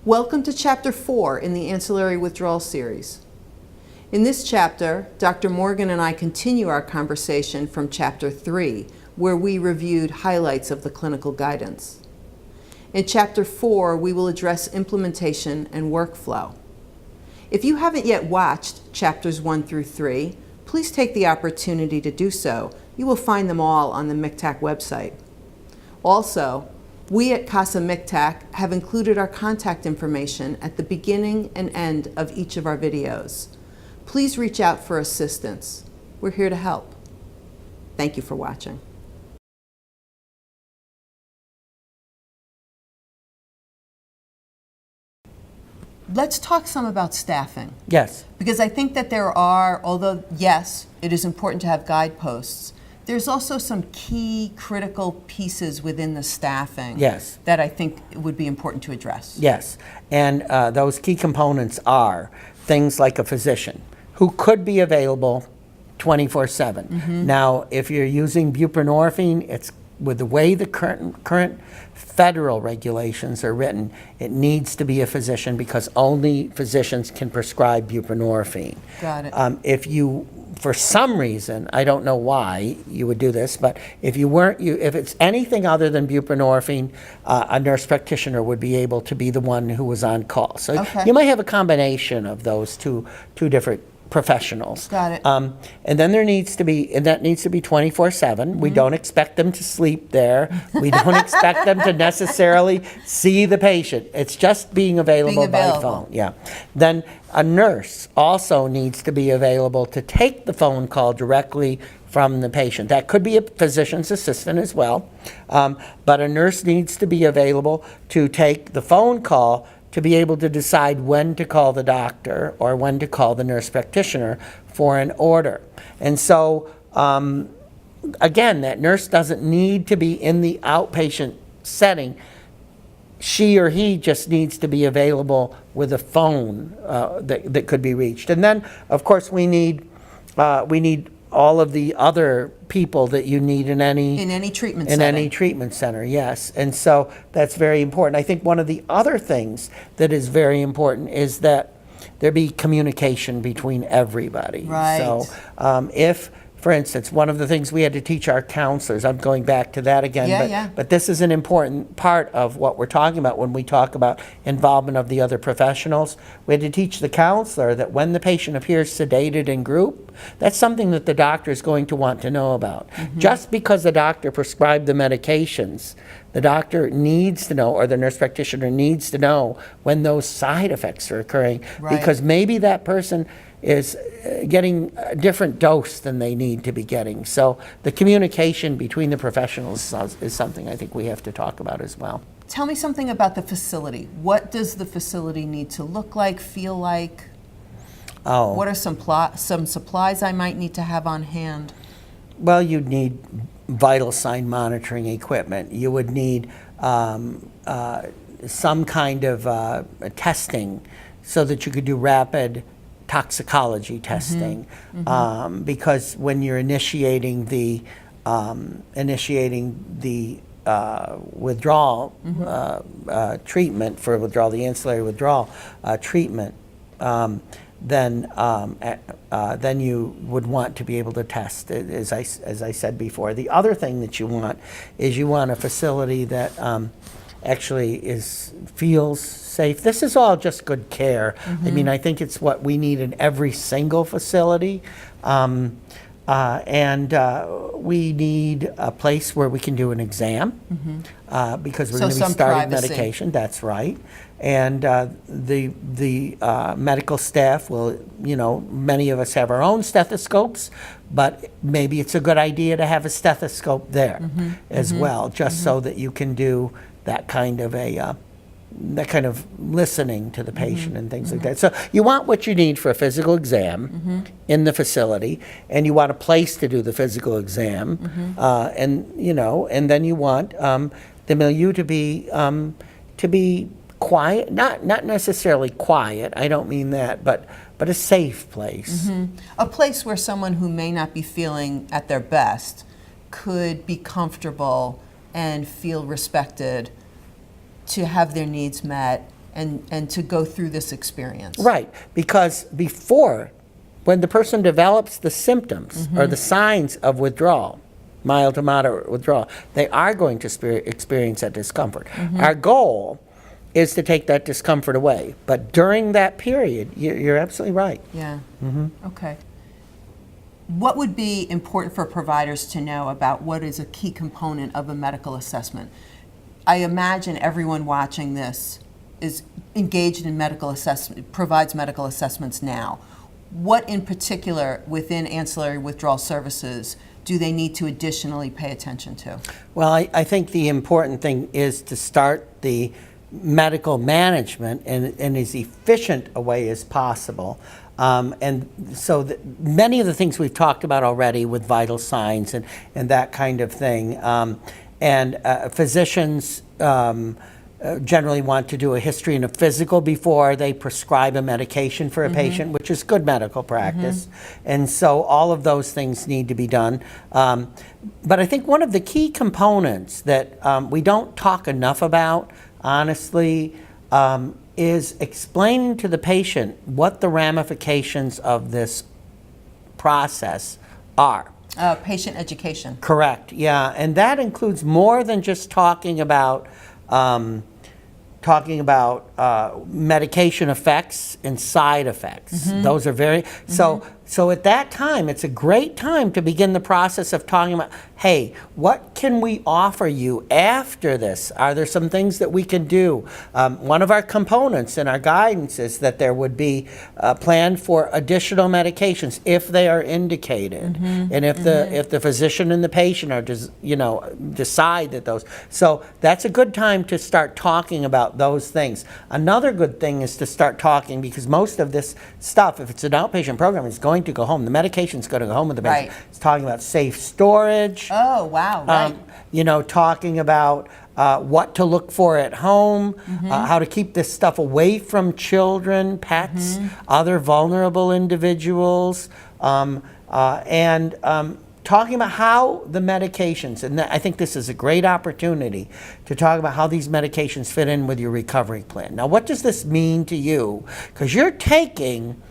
Welcome to Chapter 4 in the Ancillary Withdrawal series. In this chapter, Dr. Morgan and I continue our conversation from Chapter 3, where we reviewed highlights of the clinical guidance. In Chapter 4, we will address implementation and workflow. If you haven't yet watched Chapters 1 through 3, please take the opportunity to do so. You will find them all on the MCTAC website. Also, we at CASA MCTAC have included our contact information at the beginning and end of each of our videos. Please reach out for assistance. We're here to help. Thank you for watching. Let's talk some about staffing. Yes. Because I think that there are, although yes, it is important to have guideposts, there's also some key critical pieces within the staffing that I think would be important to address. Yes, and those key components are things like a physician who could be available 24/7. Mm-hmm. Now, if you're using buprenorphine, it's with the way the current federal regulations are written, it needs to be a physician because only physicians can prescribe buprenorphine. Got it. If you, for some reason, I don't know why you would do this, but if you weren't, if it's anything other than buprenorphine, a nurse practitioner would be able to be the one who was on call. So you might have a combination of those two different professionals. Got it. And then there needs to be, and that needs to be 24/7. We don't expect them to sleep there. We don't expect them to necessarily see the patient. It's just being available by phone. Yeah. Then a nurse also needs to be available to take the phone call directly from the patient. That could be a physician's assistant as well, but a nurse needs to be available to take the phone call to be able to decide when to call the doctor or when to call the nurse practitioner for an order. And so, again, that nurse doesn't need to be in the outpatient setting. She or he just needs to be available with a phone that could be reached. And then, of course, we need all of the other people that you need in any treatment setting. setting. Any treatment center, yes. And so that's very important. I think one of the other things that is very important is that there be communication between everybody. Right. So if, for instance, one of the things we had to teach our counselors, I'm going back to that again, but this is an important part of what we're talking about when we talk about involvement of the other professionals. We had to teach the counselor that when the patient appears sedated in group, that's something that the doctor is going to want to know about. Mm-hmm. Just because the doctor prescribed the medications, the doctor needs to know, or the nurse practitioner needs to know when those side effects are occurring, because maybe that person is getting a different dose than they need to be getting. So the communication between the professionals is something I think we have to talk about as well. Tell me something about the facility. What does the facility need to look like, feel like? Oh. What are some supplies I might need to have on hand? Well, you'd need vital sign monitoring equipment. You would need some kind of testing so that you could do rapid toxicology testing, because when you're initiating the withdrawal treatment for withdrawal, the ancillary withdrawal treatment, then you would want to be able to test, as I said before. The other thing that you want is you want a facility that actually feels safe. This is all just good care. I mean, I think it's what we need in every single facility. And we need a place where we can do an exam, because we're going to be starting medication. That's right. And the medical staff will, many of us have our own stethoscopes, but maybe it's a good idea to have a stethoscope there as well, just so that you can do that kind of listening to the patient and things like that. So you want what you need for a physical exam in the facility, and you want a place to do the physical exam, and then you want the milieu to be quiet, not necessarily quiet. I don't mean that, but a safe place. A place where someone who may not be feeling at their best could be comfortable and feel respected to have their needs met and to go through this experience. Right, because before, when the person develops the symptoms or the signs of withdrawal, mild to moderate withdrawal, they are going to experience that discomfort. Our goal is to take that discomfort away. But during that period, you're absolutely right. Yeah. Okay. What would be important for providers to know about what is a key component of a medical assessment? I imagine everyone watching this is engaged in medical assessment, provides medical assessments now. What in particular within ancillary withdrawal services do they need to additionally pay attention to? Well, I think the important thing is to start the medical management in as efficient a way as possible. And so many of the things we've talked about already with vital signs and that kind of thing. Physicians generally want to do a history and a physical before they prescribe a medication for a patient, which is good medical practice. And so all of those things need to be done. But I think one of the key components that we don't talk enough about, honestly, is explaining to the patient what the ramifications of this process are. Patient education. Correct, yeah. And that includes more than just talking about medication effects and side effects. Those are very, so at that time, it's a great time to begin the process of talking about, hey, what can we offer you after this? Are there some things that we can do? One of our components in our guidance is that there would be a plan for additional medications if they are indicated, and if the physician and the patient are decide that those. So that's a good time to start talking about those things. Another good thing is to start talking, because most of this stuff, if it's an outpatient program, is going to go home. The medication's going to go home with the patient. Right. It's talking about safe storage. Oh, wow, right. Talking about what to look for at home, how to keep this stuff away from children, pets, other vulnerable individuals, and talking about how the medications, and I think this is a great opportunity to talk about how these medications fit in with your recovery plan. Now, what does this mean to you? Because you're taking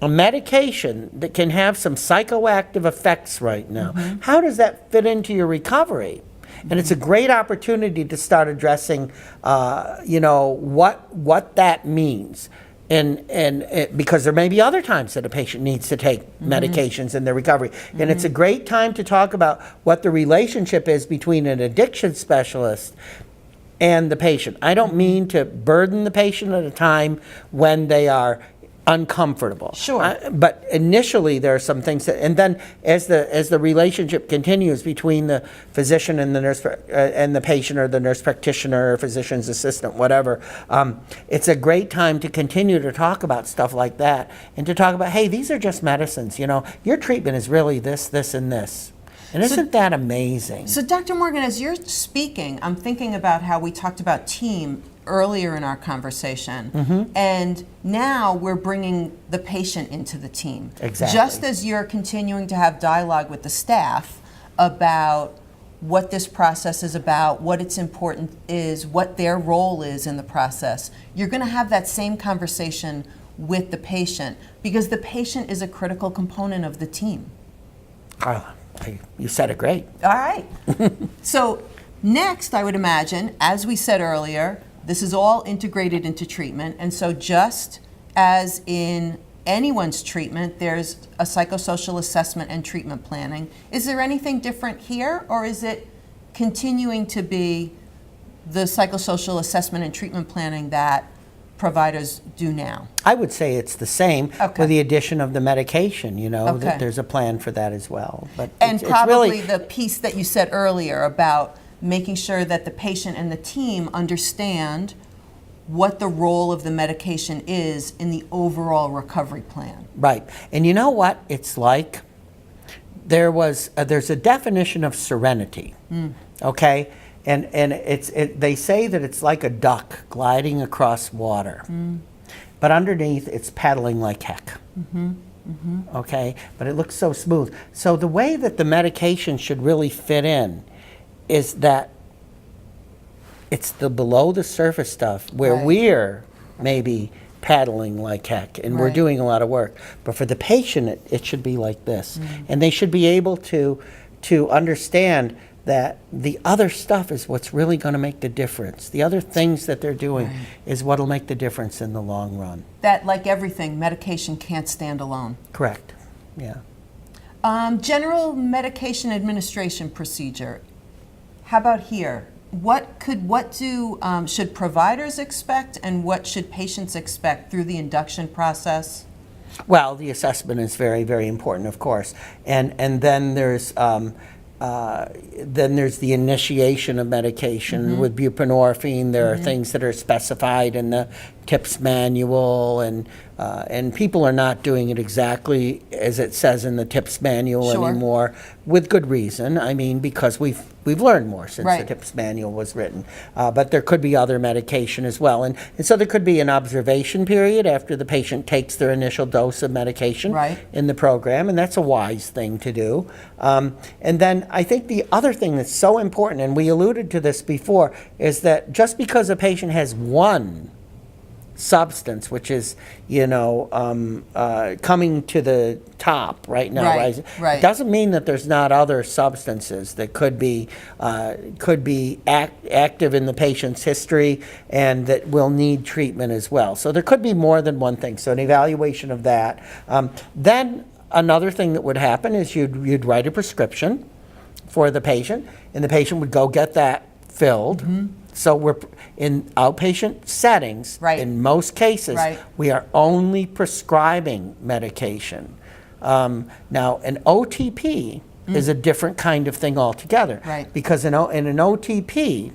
a medication that can have some psychoactive effects right now. How does that fit into your recovery? And it's a great opportunity to start addressing, what that means. Because there may be other times that a patient needs to take medications in their recovery. And it's a great time to talk about what the relationship is between an addiction specialist and the patient. I don't mean to burden the patient at a time when they are uncomfortable. Sure. But initially there are some things that, and then as the relationship continues between the physician and the nurse and the patient, or the nurse practitioner or physician's assistant, whatever, it's a great time to continue to talk about stuff like that, and to talk about, hey, these are just medicines, your treatment is really this, this, and this. And isn't that amazing? So Dr. Morgan, as you're speaking, I'm thinking about how we talked about team earlier in our conversation, and now we're bringing the patient into the team. Exactly. Just as you're continuing to have dialogue with the staff about what this process is about, what its important is, what their role is in the process, you're going to have that same conversation with the patient, because the patient is a critical component of the team. You said it great. All right. So next, I would imagine, as we said earlier, this is all integrated into treatment. And so just as in anyone's treatment, there's a psychosocial assessment and treatment planning. Is there anything different here, or is it continuing to be the psychosocial assessment and treatment planning that providers do now? I would say it's the same, with the addition of the medication, Okay. that there's a plan for that as well. But And it's probably really, the piece that you said earlier about making sure that the patient and the team understand what the role of the medication is in the overall recovery plan. right. And you know what it's like? There's a definition of serenity, okay? And they say that it's like a duck gliding across water. But underneath, it's paddling like heck. Okay? But it looks so smooth. So the way that the medication should really fit in is that it's the below the surface stuff where Right. we're maybe paddling like heck, and we're Right. doing a lot of work. But for the patient, it should be like this. And they should be able to understand that the other stuff is what's really going to make the difference. The other things that they're doing is what will make the difference in the long run. That, like everything, medication can't stand alone. Correct. Yeah. General medication administration procedure. How about here? Should providers expect, and what should patients expect through the induction process? Well, the assessment is very, very important, of course, and then there's the initiation of medication with buprenorphine. There are things that are specified in the TIPS manual, and people are not doing it exactly as it says in the TIPS manual Sure. anymore, with good reason. I mean, because we've learned more since Right. the TIPS manual was written. But there could be other medication as well. And so there could be an observation period after the patient takes their initial dose of medication Right. in the program, and that's a wise thing to do. And then I think the other thing that's so important, and we alluded to this before, is that just because a patient has one substance, which is, coming to the top right now, Right. doesn't mean that there's not other substances that could be active in the patient's history and that will need treatment as well. So there could be more than one thing. So an evaluation of that. Then another thing that would happen is you'd write a prescription for the patient, and the patient would go get that filled. So we're in outpatient settings. Right. In most cases, Right. we are only prescribing medication. Now, an OTP is a different kind of thing altogether. Right. Because in an OTP,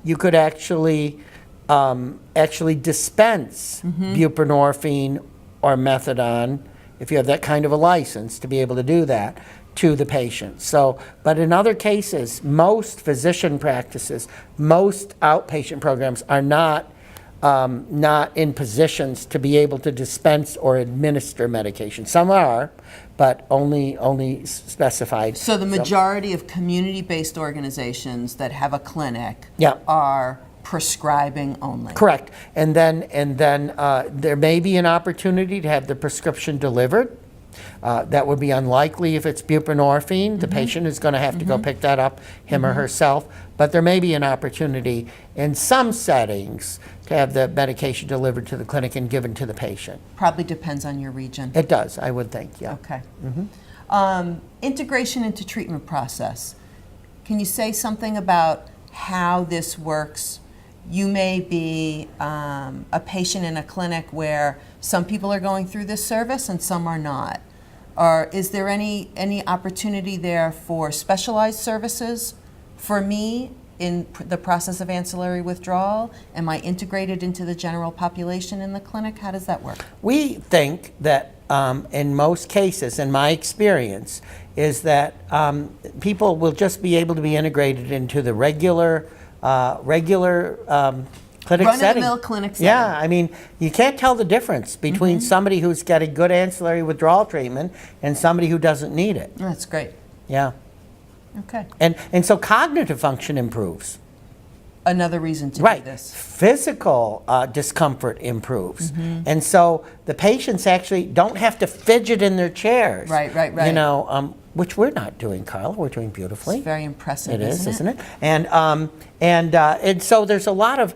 you could actually dispense buprenorphine or methadone, if you have that kind of a license to be able to do that, to the patient. So, but in other cases, most physician practices, most outpatient programs are not in positions to be able to dispense or administer medication. Some are, but only specified. So the majority of community-based organizations that have a clinic Yeah. are prescribing only. Correct. And then there may be an opportunity to have the prescription delivered. That would be unlikely if it's buprenorphine. The patient is going to have to go pick that up, him or herself. But there may be an opportunity in some settings to have the medication delivered to the clinic and given to the patient. Probably depends on your region. It does, I would think, yeah. Okay. Integration into treatment process. Can you say something about how this works? You may be a patient in a clinic where some people are going through this service and some are not. Or is there any opportunity there for specialized services? For me, in the process of ancillary withdrawal, am I integrated into the general population in the clinic? How does that work? We think that in most cases, in my experience, is that people will just be able to be integrated into the regular clinic setting. Run-of-the-mill clinic setting. Yeah, I mean, you can't tell the difference between somebody who's getting good ancillary withdrawal treatment and somebody who doesn't need it. That's great. Yeah. Okay. And so cognitive function improves. Another reason to do Right. this. Physical discomfort improves. And so the patients actually don't have to fidget in their chairs. Right. Which we're not doing, Carla. We're doing beautifully. It's very impressive, It is, isn't isn't it? And so there's a lot of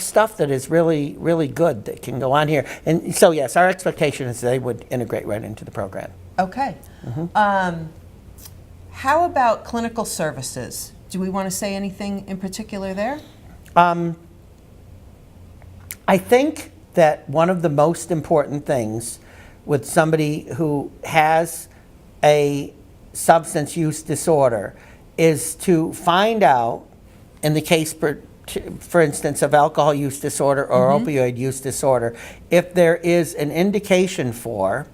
stuff that is really, really good that can go on here. And so yes, our expectation is they would integrate right into the program. Okay. How about clinical services? Do we want to say anything in particular there? I think that one of the most important things with somebody who has a substance use disorder is to find out, in the case, for instance, of alcohol use disorder or opioid use disorder, if there is an indication for,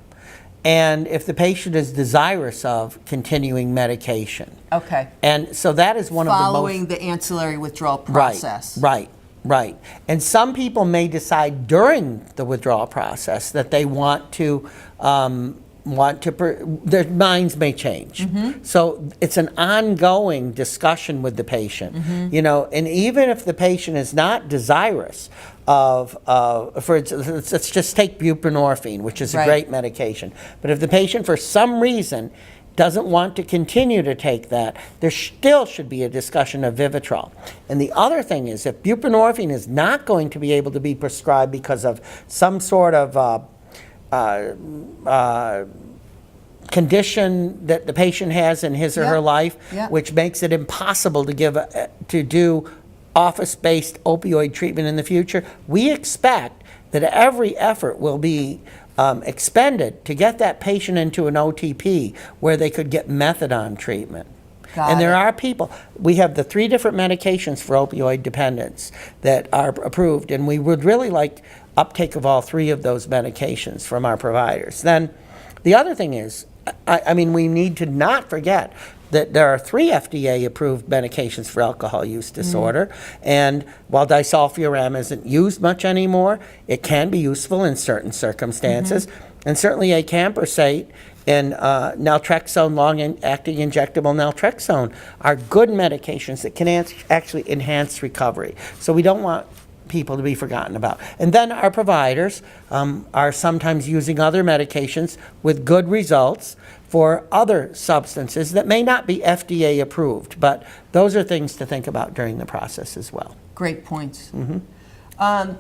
and if the patient is desirous of, continuing medication. Okay. And so that is one of the most... Following the ancillary withdrawal process. Right. And some people may decide during the withdrawal process that they want to, their minds may change. So it's an ongoing discussion with the patient, and even if the patient is not desirous for instance, let's just take buprenorphine, which is a Right. great medication. But if the patient, for some reason, doesn't want to continue to take that, there still should be a discussion of Vivitrol. And the other thing is, if buprenorphine is not going to be able to be prescribed because of some sort of condition that the patient has in his or her life, which makes it impossible to do office-based opioid treatment in the future, we expect that every effort will be expended to get that patient into an OTP where they could get methadone treatment. And there are people, we have the 3 different medications for opioid dependence that are approved, and we would really like uptake of all 3 of those medications from our providers. Then the other thing is, I mean, we need to not forget that there are 3 FDA-approved medications for alcohol use disorder, and while disulfiram isn't used much anymore, it can be useful in certain circumstances, and certainly acamprosate and naltrexone, long-acting injectable naltrexone, are good medications that can actually enhance recovery. So we don't want people to be forgotten about. And then our providers are sometimes using other medications with good results for other substances that may not be FDA approved, but those are things to think about during the process as well. Great points. I'm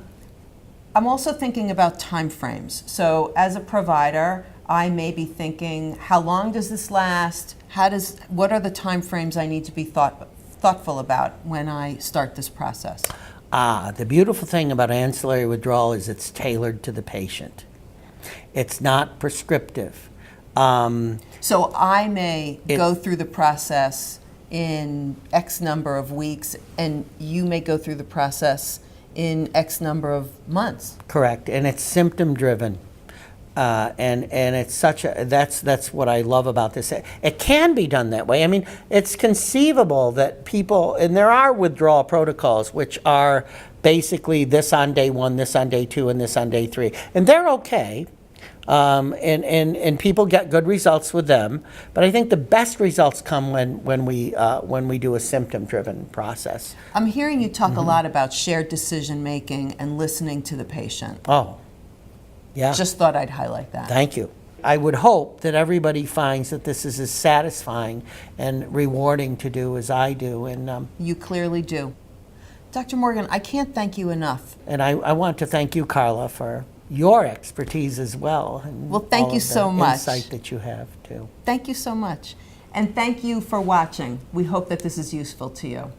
also thinking about timeframes. So as a provider, I may be thinking, how long does this last? What are the timeframes I need to be thoughtful about when I start this process? The beautiful thing about ancillary withdrawal is it's tailored to the patient. It's not prescriptive. So I may go through the process in X number of weeks, and you may go through the process in X number of months. Correct, and it's symptom driven. And it's that's what I love about this. It can be done that way. I mean, it's conceivable that people, and there are withdrawal protocols which are basically this on day 1, this on day 2, and this on day 3, and they're okay. And people get good results with them, but I think the best results come when we do a symptom-driven process. I'm hearing you talk a lot about shared decision making and listening to the patient. Oh, yeah. Just thought I'd highlight that. Thank you. I would hope that everybody finds that this is as satisfying and rewarding to do as I do. And you clearly do. Dr. Morgan, I can't thank you enough. And I want to thank you, Carla, for your expertise as well. And well, thank all you of the so much. Insight that you have, too. Thank you so much. And thank you for watching. We hope that this is useful to you.